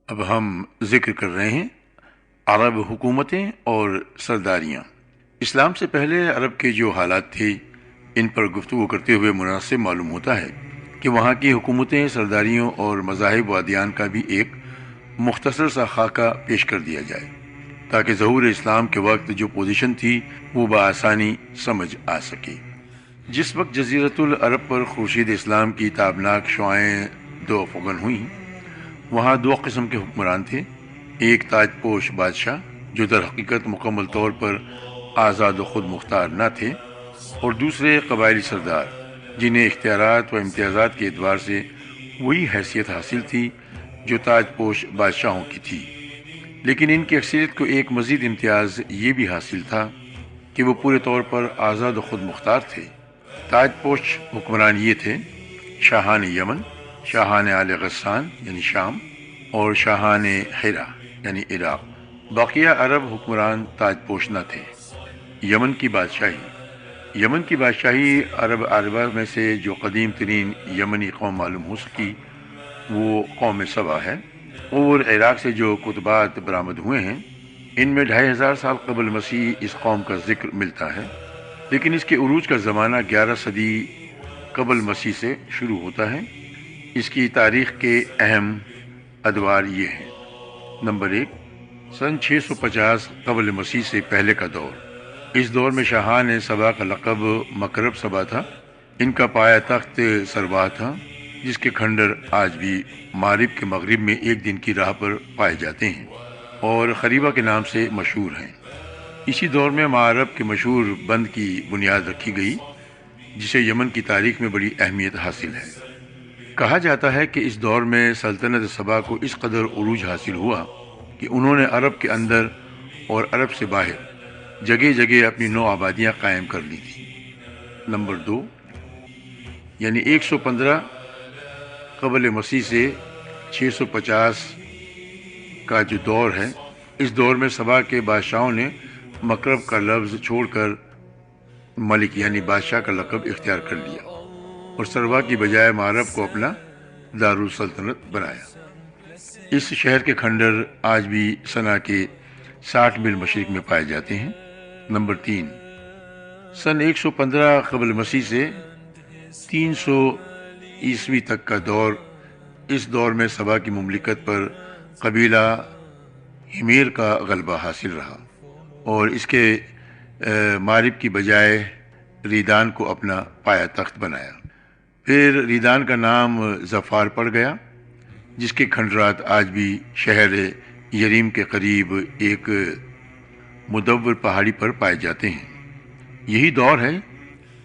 اب ہم ذکر کر رہے ہیں عرب حکومتیں اور سرداریاں۔ اسلام سے پہلے عرب کے جو حالات تھے ان پر گفتگو کرتے ہوئے مناسب معلوم ہوتا ہے کہ وہاں کی حکومتیں، سرداریوں اور مذاہب و ادیان کا بھی ایک مختصر سا خاکہ پیش کر دیا جائے تاکہ ظہور اسلام کے وقت جو پوزیشن تھی وہ بآسانی سمجھ آ سکے۔ جس وقت جزیرۃ العرب پر خورشید اسلام کی تابناک شعاعیں دو فغن ہوئیں، وہاں دو قسم کے حکمران تھے، ایک تاج پوش بادشاہ جو در حقیقت مکمل طور پر آزاد و خود مختار نہ تھے، اور دوسرے قبائلی سردار جنہیں اختیارات و امتیازات کے اعتبار سے وہی حیثیت حاصل تھی جو تاج پوش بادشاہوں کی تھی، لیکن ان کی اکثریت کو ایک مزید امتیاز یہ بھی حاصل تھا کہ وہ پورے طور پر آزاد و خود مختار تھے۔ تاج پوش حکمران یہ تھے: شاہان یمن، شاہان آل غسان یعنی شام، اور شاہان حرا یعنی عراق۔ باقیہ عرب حکمران تاج پوش نہ تھے۔ یمن کی بادشاہی عرب عربہ میں سے جو قدیم ترین یمنی قوم معلوم ہو سکی وہ قوم سبا ہے، اور عراق سے جو کتبات برآمد ہوئے ہیں ان میں 2500 سال قبل مسیح اس قوم کا ذکر ملتا ہے، لیکن اس کے عروج کا زمانہ 11 صدی قبل مسیح سے شروع ہوتا ہے۔ اس کی تاریخ کے اہم ادوار یہ ہیں: نمبر 1، سن 650 قبل مسیح سے پہلے کا دور۔ اس دور میں شاہان سبا کا لقب مکرب سبا تھا۔ ان کا پایہ تخت سروا تھا، جس کے کھنڈر آج بھی مغرب کے مغرب میں ایک دن کی راہ پر پائے جاتے ہیں اور خریبہ کے نام سے مشہور ہیں۔ اسی دور میں معرب کے مشہور بند کی بنیاد رکھی گئی جسے یمن کی تاریخ میں بڑی اہمیت حاصل ہے۔ کہا جاتا ہے کہ اس دور میں سلطنت سبا کو اس قدر عروج حاصل ہوا کہ انہوں نے عرب کے اندر اور عرب سے باہر جگہ جگہ اپنی نو آبادیاں قائم کر لی تھیں۔ نمبر 2، یعنی 115 قبل مسیح سے 650 کا جو دور ہے، اس دور میں سبا کے بادشاہوں نے مکرب کا لفظ چھوڑ کر ملک یعنی بادشاہ کا لقب اختیار کر لیا اور سروا کی بجائے معرب کو اپنا دارالسلطنت بنایا۔ اس شہر کے کھنڈر آج بھی صنعا کے 60 میل مشرق میں پائے جاتے ہیں۔ نمبر 3، سن 115 قبل مسیح سے 300 عیسوی تک کا دور۔ اس دور میں سبا کی مملکت پر قبیلہ ہمیر کا غلبہ حاصل رہا اور اس کے مارب کی بجائے ریدان کو اپنا پایہ تخت بنایا۔ پھر ریدان کا نام ظفار پڑ گیا، جس کے کھنڈرات آج بھی شہر یریم کے قریب ایک مدور پہاڑی پر پائے جاتے ہیں۔ یہی دور ہے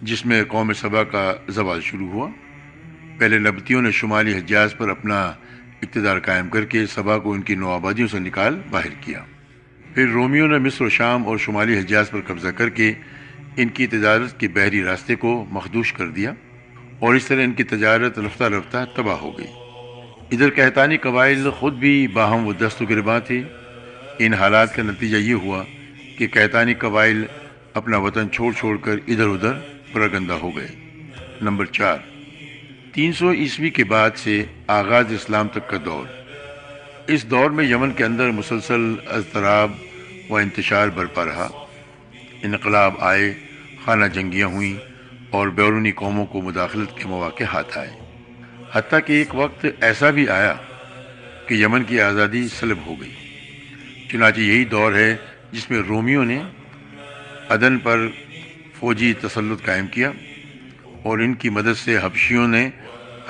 جس میں قوم سبا کا زوال شروع ہوا۔ پہلے نبطیوں نے شمالی حجاز پر اپنا اقتدار قائم کر کے سبا کو ان کی نو آبادیوں سے نکال باہر کیا۔ پھر رومیوں نے مصر و شام اور شمالی حجاز پر قبضہ کر کے ان کی تجارت کے بحری راستے کو مخدوش کر دیا اور اس طرح ان کی تجارت رفتہ رفتہ تباہ ہو گئی۔ ادھر قحطانی قبائل خود بھی باہم و دست و گرباں تھے۔ ان حالات کا نتیجہ یہ ہوا کہ قحطانی قبائل اپنا وطن چھوڑ چھوڑ کر ادھر ادھر پراگندہ ہو گئے۔ نمبر 4، 300 عیسوی کے بعد سے آغاز اسلام تک کا دور۔ اس دور میں یمن کے اندر مسلسل اضطراب و انتشار برپا رہا۔ انقلاب آئے، خانہ جنگیاں ہوئیں اور بیرونی قوموں کو مداخلت کے مواقع ہاتھ آئے، حتیٰ کہ ایک وقت ایسا بھی آیا کہ یمن کی آزادی سلب ہو گئی۔ چنانچہ یہی دور ہے جس میں رومیوں نے عدن پر فوجی تسلط قائم کیا اور ان کی مدد سے حبشیوں نے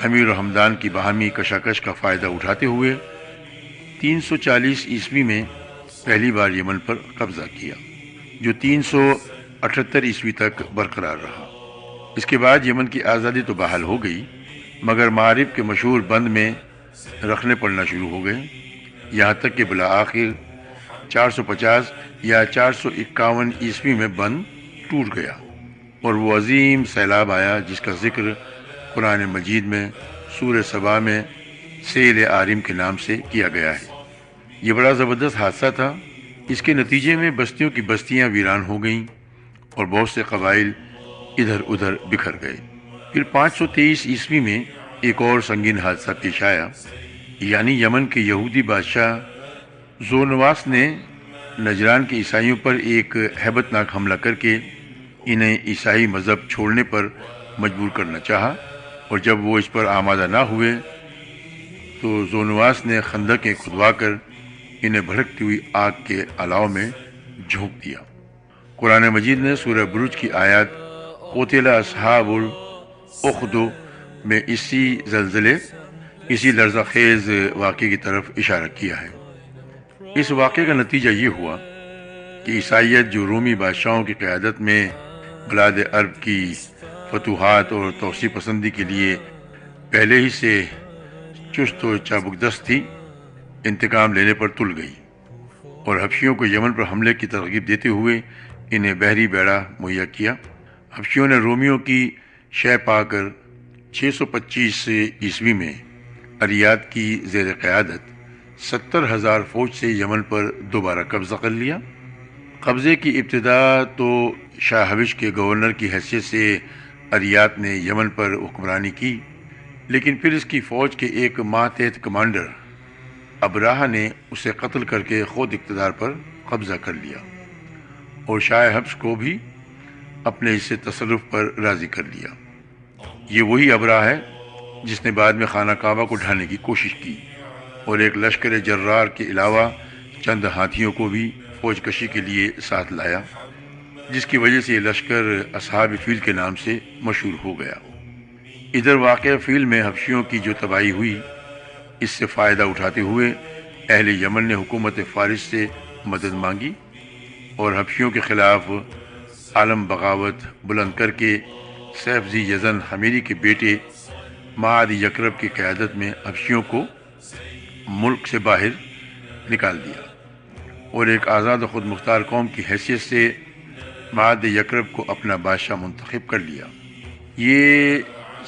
امیر و ہمدان کی باہمی کشاکش کا فائدہ اٹھاتے ہوئے 340 عیسوی میں پہلی بار یمن پر قبضہ کیا، جو 378 عیسوی تک برقرار رہا۔ اس کے بعد یمن کی آزادی تو بحال ہو گئی، مگر معرب کے مشہور بند میں رکھنے پڑنا شروع ہو گئے، یہاں تک کہ بالآخر 450 یا 451 عیسوی میں بند ٹوٹ گیا اور وہ عظیم سیلاب آیا جس کا ذکر قرآن مجید میں سورہ سبا میں سیل عارم کے نام سے کیا گیا ہے۔ یہ بڑا زبردست حادثہ تھا۔ اس کے نتیجے میں بستیوں کی بستیاں ویران ہو گئیں اور بہت سے قبائل ادھر ادھر بکھر گئے۔ پھر 523 عیسوی میں ایک اور سنگین حادثہ پیش آیا۔ یعنی یمن کے یہودی بادشاہ زونواس نے نجران کے عیسائیوں پر ایک ہیبت ناک حملہ کر کے انہیں عیسائی مذہب چھوڑنے پر مجبور کرنا چاہا، اور جب وہ اس پر آمادہ نہ ہوئے تو زونواس نے خندقیں کھدوا کر انہیں بھڑکتی ہوئی آگ کے الاؤ میں جھونک دیا۔ قرآن مجید نے سورہ بروج کی آیات قتل اصحاب الاخدود میں اسی لرزہ خیز واقعے کی طرف اشارہ کیا ہے۔ اس واقعے کا نتیجہ یہ ہوا کہ عیسائیت جو رومی بادشاہوں کی قیادت میں بلاد عرب کی فتوحات اور توسیع پسندی کے لیے پہلے ہی سے چست و چابکدست تھی، انتقام لینے پر تل گئی اور حبشیوں کو یمن پر حملے کی ترغیب دیتے ہوئے انہیں بحری بیڑا مہیا کیا۔ حبشیوں نے رومیوں کی شہ پا کر 625 عیسوی میں اریات کی زیر قیادت 70,000 فوج سے یمن پر دوبارہ قبضہ کر لیا۔ قبضے کی ابتدا تو شاہ حبش کے گورنر کی حیثیت سے اریات نے یمن پر حکمرانی کی، لیکن پھر اس کی فوج کے ایک ماتحت کمانڈر ابراہ نے اسے قتل کر کے خود اقتدار پر قبضہ کر لیا اور شاہ حبش کو بھی اپنے اس سے تصرف پر راضی کر لیا۔ یہ وہی ابراہ ہے جس نے بعد میں خانہ کعبہ کو ڈھانے کی کوشش کی اور ایک لشکر جرار کے علاوہ چند ہاتھیوں کو بھی فوج کشی کے لیے ساتھ لایا، جس کی وجہ سے یہ لشکر اصحاب فیل کے نام سے مشہور ہو گیا۔ ادھر واقعہ فیل میں حبشیوں کی جو تباہی ہوئی، اس سے فائدہ اٹھاتے ہوئے اہل یمن نے حکومت فارس سے مدد مانگی اور حبشیوں کے خلاف عالم بغاوت بلند کر کے سیف ذی یزن حمیری کے بیٹے معد یکرب کی قیادت میں حبشیوں کو ملک سے باہر نکال دیا اور ایک آزاد و خود مختار قوم کی حیثیت سے معد یکرب کو اپنا بادشاہ منتخب کر لیا۔ یہ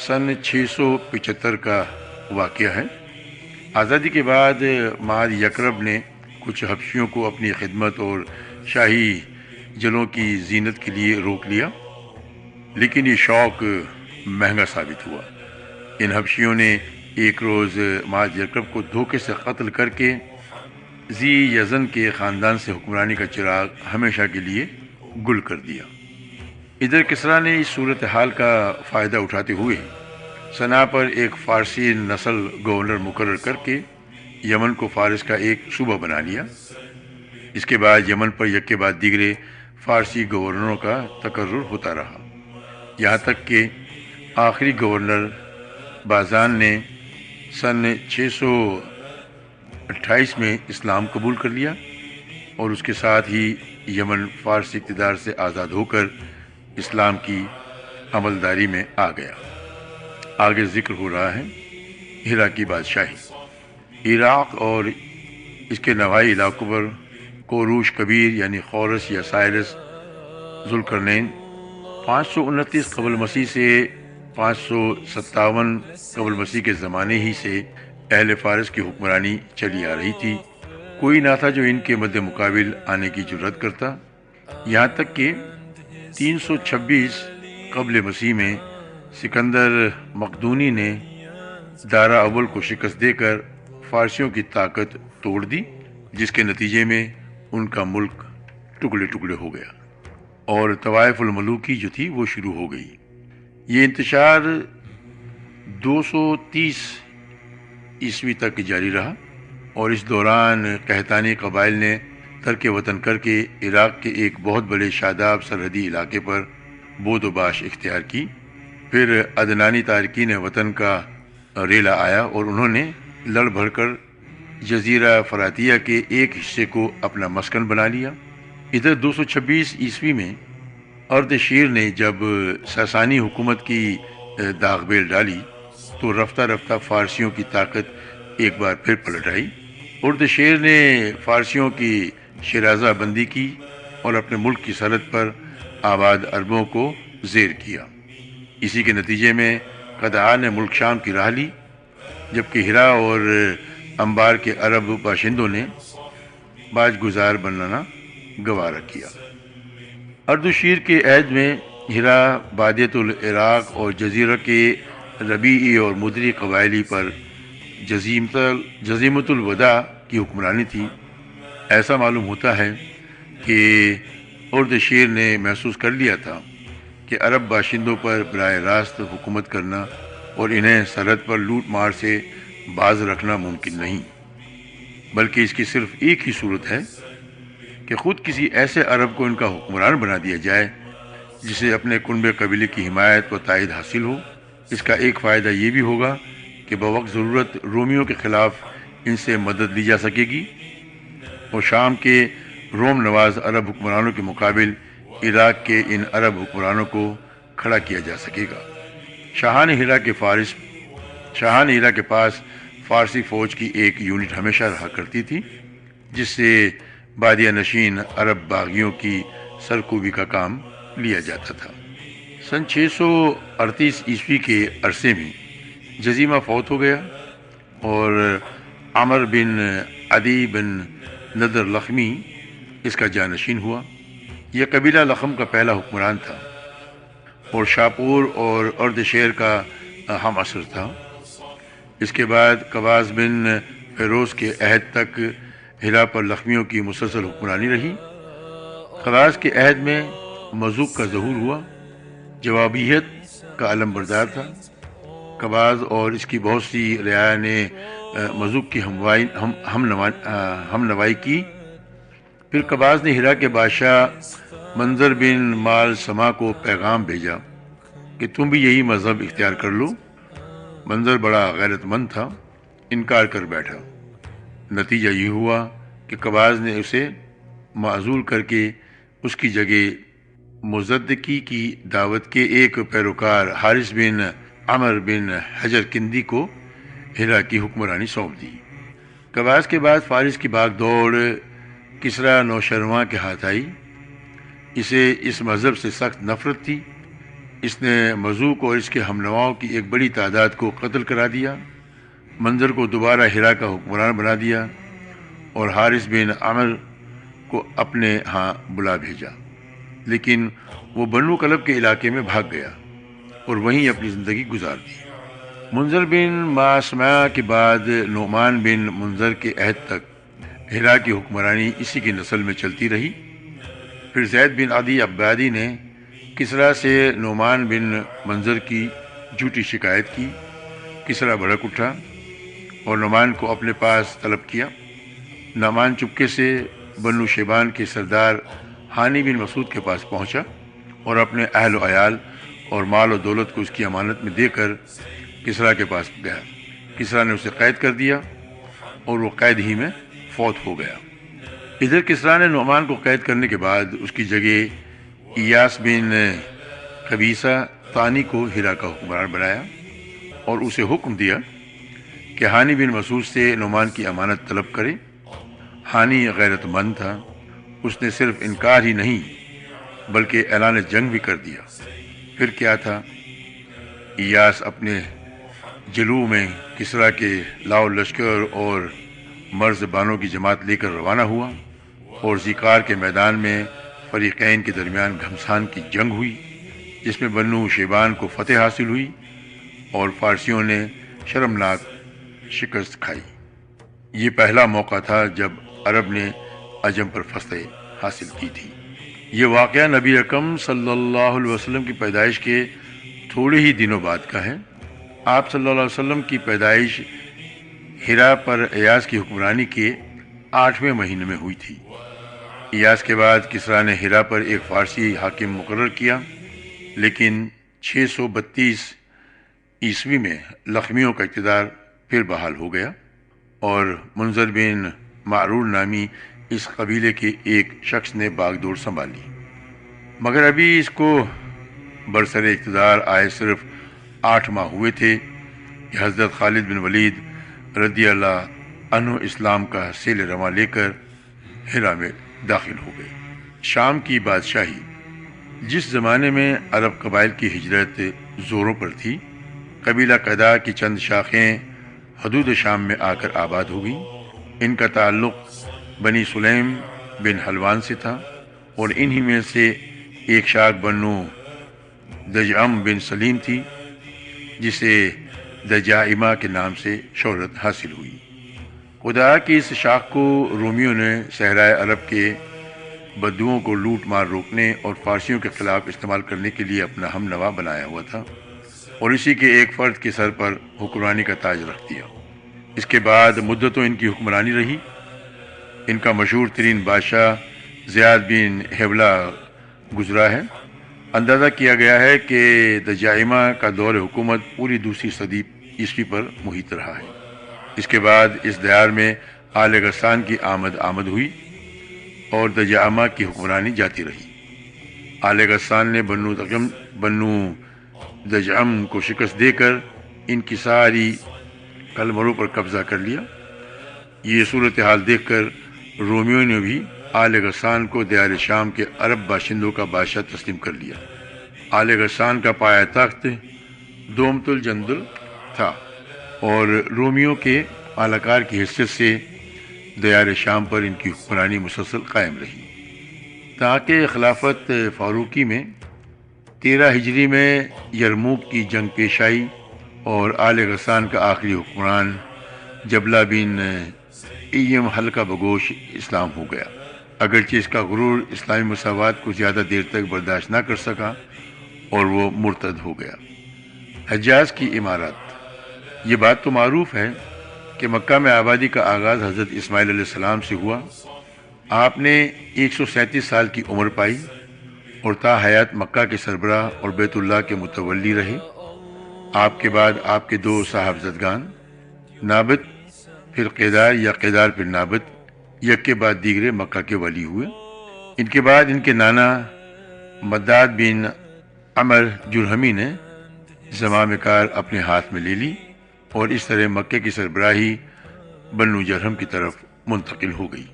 سن 675 کا واقعہ ہے۔ آزادی کے بعد معد یکرب نے کچھ حبشیوں کو اپنی خدمت اور شاہی جلوں کی زینت کے لیے روک لیا، لیکن یہ شوق مہنگا ثابت ہوا۔ ان حبشیوں نے ایک روز معد یکرب کو دھوکے سے قتل کر کے ذی یزن کے خاندان سے حکمرانی کا چراغ ہمیشہ کے لیے گل کر دیا۔ ادھر کسریٰ نے اس صورتحال کا فائدہ اٹھاتے ہوئے صنعا پر ایک فارسی نسل گورنر مقرر کر کے یمن کو فارس کا ایک صوبہ بنا لیا۔ اس کے بعد یمن پر یک کے بعد دیگرے فارسی گورنروں کا تقرر ہوتا رہا، یہاں تک کہ آخری گورنر بازان نے سن 628 میں اسلام قبول کر لیا اور اس کے ساتھ ہی یمن فارسی اقتدار سے آزاد ہو کر اسلام کی عملداری میں آ گیا۔ آگے ذکر ہو رہا ہے ہیرا کی بادشاہی۔ عراق اور اس کے نواحی علاقوں پر کوروش کبیر یعنی خورس یا سائرس ذوالقرنین 529 قبل مسیح سے 557 قبل مسیح کے زمانے ہی سے اہل فارس کی حکمرانی چلی آ رہی تھی۔ کوئی نہ تھا جو ان کے مد مقابل آنے کی جرات کرتا، یہاں تک کہ 326 قبل مسیح میں سکندر مقدونی نے دارا اول کو شکست دے کر فارسیوں کی طاقت توڑ دی، جس کے نتیجے میں ان کا ملک ٹکڑے ٹکڑے ہو گیا اور طوائف الملوکی جو تھی وہ شروع ہو گئی۔ یہ انتشار 230 عیسوی تک جاری رہا اور اس دوران قحطانی قبائل نے ترک وطن کر کے عراق کے ایک بہت بڑے شاداب سرحدی علاقے پر بود و باش اختیار کی۔ پھر عدنانی تارکین وطن کا ریلا آیا اور انہوں نے لڑ بھڑ کر جزیرہ فراتیہ کے ایک حصے کو اپنا مسکن بنا لیا۔ ادھر 226 عیسوی میں اردشیر نے جب ساسانی حکومت کی داغ بیل ڈالی تو رفتہ رفتہ فارسیوں کی طاقت ایک بار پھر پلٹ آئی۔ اردشیر نے فارسیوں کی شیرازہ بندی کی اور اپنے ملک کی سرحد پر آباد عربوں کو زیر کیا۔ اسی کے نتیجے میں قدعہ نے ملک شام کی راہ لی، جبکہ ہرا اور انبار کے عرب باشندوں نے باج گزار بننا گوارا کیا۔ اردشیر کے عہد میں ہرا بادیت العراق اور جزیرہ کے ربیعی اور مدری قبائلی پر جزیمت الوداع کی حکمرانی تھی۔ ایسا معلوم ہوتا ہے کہ اردشیر نے محسوس کر لیا تھا کہ عرب باشندوں پر براہ راست حکومت کرنا اور انہیں سرحد پر لوٹ مار سے باز رکھنا ممکن نہیں، بلکہ اس کی صرف ایک ہی صورت ہے کہ خود کسی ایسے عرب کو ان کا حکمران بنا دیا جائے جسے اپنے کنبے قبیلے کی حمایت و تائید حاصل ہو۔ اس کا ایک فائدہ یہ بھی ہوگا کہ بوقت ضرورت رومیوں کے خلاف ان سے مدد لی جا سکے گی اور شام کے روم نواز عرب حکمرانوں کے مقابل عراق کے ان عرب حکمرانوں کو کھڑا کیا جا سکے گا۔ شاہان ہیرا کے پاس فارسی فوج کی ایک یونٹ ہمیشہ رہا کرتی تھی جس سے بادیہ نشین عرب باغیوں کی سرکوبی کا کام لیا جاتا تھا۔ سن 638 عیسوی کے عرصے میں جزیمہ فوت ہو گیا اور عمر بن عدی بن نضر لخمی اس کا جانشین ہوا۔ یہ قبیلہ لخم کا پہلا حکمران تھا اور شاپور اور اردشیر کا ہم عصر تھا۔ اس کے بعد قواس بن فیروز کے عہد تک ہرا پر لخمیوں کی مسلسل حکمرانی رہی۔ قواس کے عہد میں مذوق کا ظہور ہوا، جوابیت کا علم بردار تھا۔ قواس اور اس کی بہت سی رعایا نے مذوق کی ہم نوائی کی۔ پھر قواس نے ہرا کے بادشاہ منظر بن مال سما کو پیغام بھیجا کہ تم بھی یہی مذہب اختیار کر لو۔ منظر بڑا غیرت مند تھا، انکار کر بیٹھا۔ نتیجہ یہ ہوا کہ قواس نے اسے معزول کر کے اس کی جگہ مزدکی کی دعوت کے ایک پیروکار حارث بن عمر بن حجر کندی کو ہرا کی حکمرانی سونپ دی۔ قواس کے بعد فارس کی بھاگ دوڑ کسریٰ نوشرواں کے ہاتھ آئی۔ اسے اس مذہب سے سخت نفرت تھی۔ اس نے مذوق اور اس کے ہم نواؤں کی ایک بڑی تعداد کو قتل کرا دیا، منظر کو دوبارہ ہرا کا حکمران بنا دیا اور حارث بن عمر کو اپنے ہاں بلا بھیجا، لیکن وہ بنو کلب کے علاقے میں بھاگ گیا اور وہیں اپنی زندگی گزار دی۔ منظر بن ماسمع کے بعد نعمان بن منظر کے عہد تک ہرا کی حکمرانی اسی کی نسل میں چلتی رہی۔ پھر زید بن عدی عبادی نے کسریٰ سے نعمان بن منظر کی جھوٹی شکایت کی۔ کسریٰ بھڑک اٹھا اور نعمان کو اپنے پاس طلب کیا۔ نعمان چپکے سے بنو شیبان کے سردار ہانی بن مسعود کے پاس پہنچا اور اپنے اہل و عیال اور مال و دولت کو اس کی امانت میں دے کر کسریٰ کے پاس گیا۔ کسریٰ نے اسے قید کر دیا اور وہ قید ہی میں فوت ہو گیا۔ ادھر کسریٰ نے نعمان کو قید کرنے کے بعد اس کی جگہ ایاس بن قبیصہ ثانی کو ہرا کا حکمران بنایا اور اسے حکم دیا کہ ہانی بن مسعود سے نعمان کی امانت طلب کرے۔ ہانی غیرت مند تھا، اس نے صرف انکار ہی نہیں بلکہ اعلان جنگ بھی کر دیا۔ پھر کیا تھا، ایاس اپنے جلو میں کسریٰ کے لاؤ لشکر اور مرز بانوں کی جماعت لے کر روانہ ہوا اور ذیقار کے میدان میں فریقین کے درمیان گھمسان کی جنگ ہوئی، جس میں بنو شیبان کو فتح حاصل ہوئی اور فارسیوں نے شرمناک شکست کھائی۔ یہ پہلا موقع تھا جب عرب نے عجم پر فتح حاصل کی تھی۔ یہ واقعہ نبی اکرم صلی اللہ علیہ وسلم کی پیدائش کے تھوڑے ہی دنوں بعد کا ہے۔ آپ صلی اللہ علیہ وسلم کی پیدائش ہرا پر ایاس کی حکمرانی کے 8ویں مہینے میں ہوئی تھی۔ ایاس کے بعد کسریٰ نے ہرا پر ایک فارسی حاکم مقرر کیا، لیکن 632 عیسوی میں لخمیوں کا اقتدار پھر بحال ہو گیا اور منظر بن معرور نامی اس قبیلے کے ایک شخص نے باغ دور سنبھالی، مگر ابھی اس کو برسر اقتدار آئے صرف 8 ماہ ہوئے تھے کہ حضرت خالد بن ولید رضی اللہ عنہ اسلام کا سیل رواں لے کر ہرا میں داخل ہو گئے۔ شام کی بادشاہی۔ جس زمانے میں عرب قبائل کی ہجرت زوروں پر تھی، قبیلہ قیدہ کی چند شاخیں حدود شام میں آ کر آباد ہو گئیں۔ ان کا تعلق بنی سلیم بن حلوان سے تھا اور انہی میں سے ایک شاخ بنو دجعم بن سلیم تھی، جسے دجائمہ کے نام سے شہرت حاصل ہوئی۔ خدا کی اس شاخ کو رومیوں نے صحرائے عرب کے بدوؤں کو لوٹ مار روکنے اور فارسیوں کے خلاف استعمال کرنے کے لیے اپنا ہم نوا بنایا ہوا تھا اور اسی کے ایک فرد کے سر پر حکمرانی کا تاج رکھ دیا۔ اس کے بعد مدتوں ان کی حکمرانی رہی۔ ان کا مشہور ترین بادشاہ زیاد بن حبلہ گزرا ہے۔ اندازہ کیا گیا ہے کہ دجائمہ کا دور حکومت پوری دوسری صدی عیسوی پر محیط رہا ہے۔ اس کے بعد اس دیار میں آل غسان کی آمد ہوئی اور دجائمہ کی حکمرانی جاتی رہی۔ آل غسان نے بنو دجعم کو شکست دے کر ان کی ساری قلمروں پر قبضہ کر لیا۔ یہ صورتحال دیکھ کر رومیوں نے بھی آل غسان کو دیار شام کے عرب باشندوں کا بادشاہ تسلیم کر لیا۔ آل غسان کا پایہ تخت دومت الجندل تھا اور رومیوں کے اعلیٰ کی حیثیت سے دیار شام پر ان کی حکمرانی مسلسل قائم رہی تاکہ خلافت فاروقی میں 13 ہجری میں یرموک کی جنگ پیش آئی اور آل غسان کا آخری حکمران جبلہ بن ایم حلقہ بگوش اسلام ہو گیا، اگرچہ اس کا غرور اسلامی مساوات کو زیادہ دیر تک برداشت نہ کر سکا اور وہ مرتد ہو گیا۔ حجاز کی عمارت۔ یہ بات تو معروف ہے کہ مکہ میں آبادی کا آغاز حضرت اسماعیل علیہ السلام سے ہوا۔ آپ نے 137 سال کی عمر پائی اور تا حیات مکہ کے سربراہ اور بیت اللہ کے متولی رہے۔ آپ کے بعد آپ کے 2 صاحبزادگان نابت پھر قیدار یا قیدار پھر نابت یک کے بعد دیگرے مکہ کے ولی ہوئے۔ ان کے بعد ان کے نانا مداد بن عمر جرہمی نے زمام کار اپنے ہاتھ میں لے لی اور اس طرح مکے کی سربراہی بنو جرہم کی طرف منتقل ہو گئی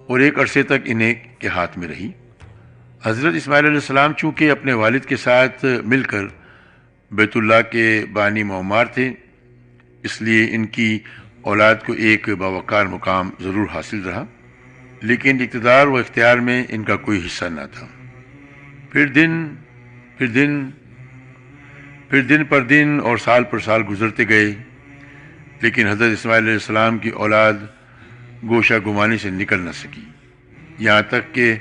اور ایک عرصے تک انہیں کے ہاتھ میں رہی۔ حضرت اسماعیل علیہ السلام چونکہ اپنے والد کے ساتھ مل کر بیت اللہ کے بانی معمار تھے، اس لیے ان کی اولاد کو ایک باوقار مقام ضرور حاصل رہا، لیکن اقتدار و اختیار میں ان کا کوئی حصہ نہ تھا۔ پھر دن پر دن اور سال پر سال گزرتے گئے، لیکن حضرت اسماعیل علیہ السلام کی اولاد گوشہ گمانی سے نکل نہ سکی، یہاں تک کہ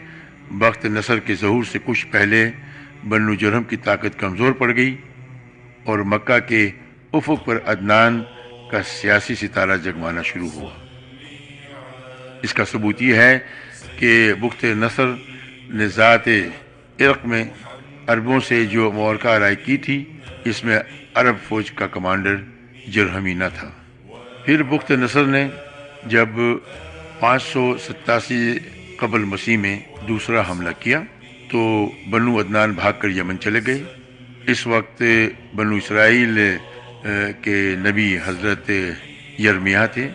بخت نصر کے ظہور سے کچھ پہلے بنو جرہم کی طاقت کمزور پڑ گئی اور مکہ کے افق پر عدنان کا سیاسی ستارہ جگمانا شروع ہوا۔ اس کا ثبوت یہ ہے کہ بخت نصر نے ذات عرق میں عربوں سے جو معرکہ آرائی کی تھی، اس میں عرب فوج کا کمانڈر جرہمی نہ تھا۔ پھر بخت نصر نے جب 587 قبل مسیح میں دوسرا حملہ کیا تو بنو عدنان بھاگ کر یمن چلے گئے۔ اس وقت بنو اسرائیل کے نبی حضرت یرمیہ تھے۔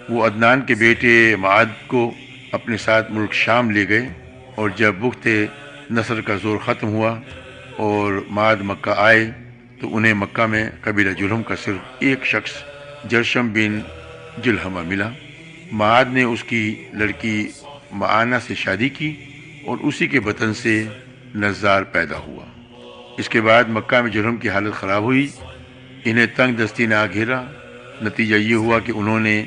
وہ عدنان کے بیٹے معاد کو اپنے ساتھ ملک شام لے گئے اور جب بخت نصر کا زور ختم ہوا اور معاد مکہ آئے تو انہیں مکہ میں قبیلہ جرہم کا صرف ایک شخص جرشم بن جلحمہ ملا۔ معاد نے اس کی لڑکی معانہ سے شادی کی اور اسی کے بطن سے نزار پیدا ہوا۔ اس کے بعد مکہ میں جرہم کی حالت خراب ہوئی، انہیں تنگ دستی نے گھیرا۔ نتیجہ یہ ہوا کہ انہوں نے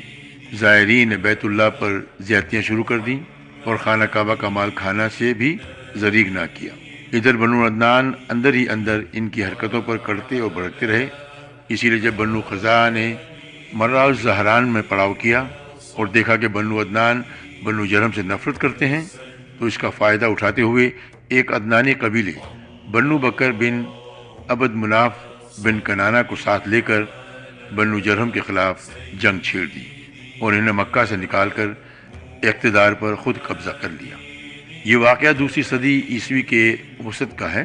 زائرین بیت اللہ پر زیادتیاں شروع کر دیں اور خانہ کعبہ کا مال کھانا سے بھی زریغ نہ کیا۔ ادھر بنو عدنان اندر ہی اندر ان کی حرکتوں پر کڑتے اور بھڑکتے رہے۔ اسی لیے جب بنو خزاعہ نے مرہ الزہران میں پڑاؤ کیا اور دیکھا کہ بنو عدنان بنو جرہم سے نفرت کرتے ہیں تو اس کا فائدہ اٹھاتے ہوئے ایک عدنانی قبیلے بنو بکر بن عبد مناف بن کنانہ کو ساتھ لے کر بنو جرہم کے خلاف جنگ چھیڑ دی اور انہیں مکہ سے نکال کر اقتدار پر خود قبضہ کر لیا۔ یہ واقعہ دوسری صدی عیسوی کے وسط کا ہے۔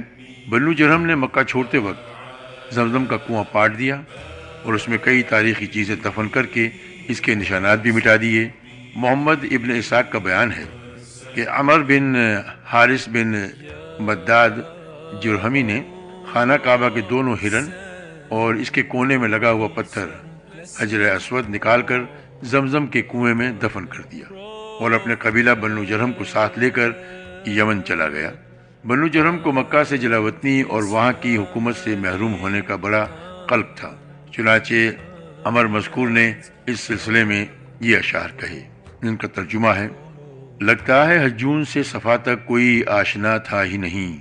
بنو جرہم نے مکہ چھوڑتے وقت زمزم کا کنواں پاٹ دیا اور اس میں کئی تاریخی چیزیں دفن کر کے اس کے نشانات بھی مٹا دیے۔ محمد ابن اسحاق کا بیان ہے کہ عمر بن حارث بن مداد جرہمی نے خانہ کعبہ کے دونوں ہرن اور اس کے کونے میں لگا ہوا پتھر حجر اسود نکال کر زمزم کے کنویں میں دفن کر دیا اور اپنے قبیلہ بنو جرہم کو ساتھ لے کر یمن چلا گیا۔ بنو جرہم کو مکہ سے جلا وطنی اور وہاں کی حکومت سے محروم ہونے کا بڑا قلق تھا، چنانچہ عمر مذکور نے اس سلسلے میں یہ اشعار کہے، ان کا ترجمہ ہے: لگتا ہے ہجون سے صفا تک کوئی آشنا تھا ہی نہیں،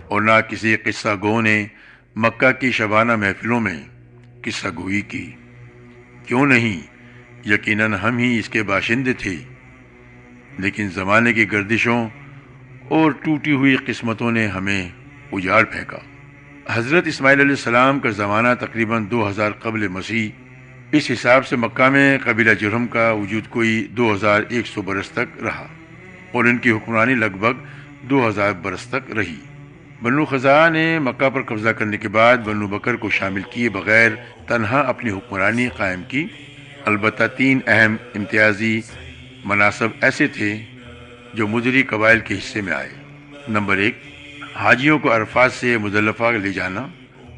اور نہ کسی قصہ گو نے مکہ کی شبانہ محفلوں میں قصہ گوئی کی۔ کیوں نہیں، یقیناً ہم ہی اس کے باشندے تھے، لیکن زمانے کی گردشوں اور ٹوٹی ہوئی قسمتوں نے ہمیں اجاڑ پھینکا۔ حضرت اسماعیل علیہ السلام کا زمانہ تقریباً 2000 قبل مسیح، اس حساب سے مکہ میں قبیلہ جرہم کا وجود کوئی 2100 برس تک رہا، اور ان کی حکمرانی لگ بھگ 2000 برس تک رہی۔ بنو خزاعہ نے مکہ پر قبضہ کرنے کے بعد بنو بکر کو شامل کیے بغیر تنہا اپنی حکمرانی قائم کی۔ البتہ 3 اہم امتیازی مناصب ایسے تھے جو مدری قبائل کے حصے میں آئے۔ نمبر 1، حاجیوں کو عرفات سے مزدلفہ لے جانا،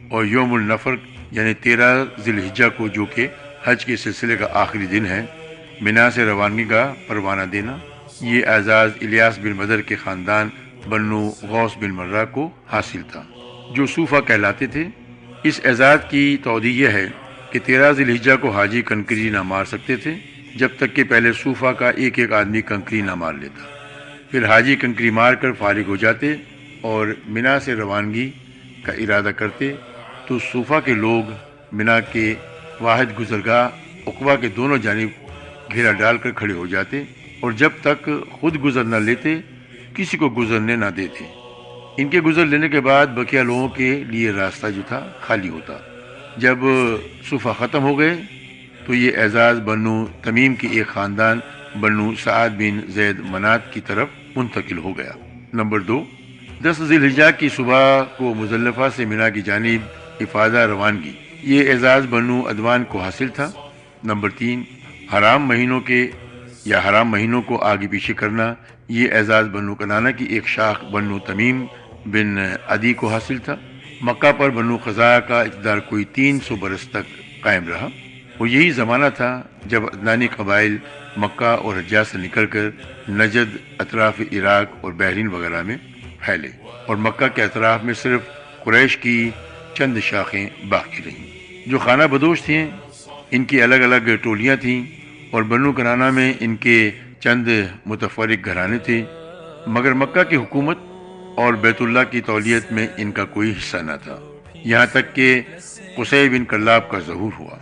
اور یوم النفر یعنی 13 ذی الحجہ کو، جو کہ حج کے سلسلے کا آخری دن ہے، منا سے روانگی کا پروانہ دینا۔ یہ اعزاز الیاس بن بدر کے خاندان بنو غوث بن مرہ کو حاصل تھا، جو صوفہ کہلاتے تھے۔ اس اعزاز کی توضیح یہ ہے کہ 13 ذی الحجہ کو حاجی کنکری نہ مار سکتے تھے جب تک کہ پہلے صوفہ کا ایک آدمی کنکری نہ مار لیتا۔ پھر حاجی کنکری مار کر فارغ ہو جاتے اور منا سے روانگی کا ارادہ کرتے تو صوفہ کے لوگ منا کے واحد گزرگاہ عقبہ کے دونوں جانب گھیرا ڈال کر کھڑے ہو جاتے، اور جب تک خود گزر نہ لیتے کسی کو گزرنے نہ دیتے۔ ان کے گزر لینے کے بعد بقیہ لوگوں کے لیے راستہ جو تھا خالی ہوتا۔ جب صوفہ ختم ہو گئے تو یہ اعزاز بنو تمیم کی ایک خاندان بنو سعد بن زید منات کی طرف منتقل ہو گیا۔ نمبر 2، 10 ذی الحجہ کی صبح کو مزدلفہ سے منا کی جانب افادہ روانگی، یہ اعزاز بنو عدوان کو حاصل تھا۔ نمبر 3، حرام مہینوں کو آگے پیچھے کرنا، یہ اعزاز بنو کنانہ کی ایک شاخ بنو تمیم بن عدی کو حاصل تھا۔ مکہ پر بنو خزاعہ کا اقتدار کوئی 300 برس تک قائم رہا، اور یہی زمانہ تھا جب عدنانی قبائل مکہ اور حجاز سے نکل کر نجد، اطراف عراق اور بحرین وغیرہ میں پھیلے، اور مکہ کے اطراف میں صرف قریش کی چند شاخیں باقی رہیں جو خانہ بدوش تھیں۔ ان کی الگ الگ ٹولیاں تھیں، اور بنو کنانہ میں ان کے چند متفرق گھرانے تھے، مگر مکہ کی حکومت اور بیت اللہ کی تولیت میں ان کا کوئی حصہ نہ تھا، یہاں تک کہ قصی بن کلاب کا ظہور ہوا۔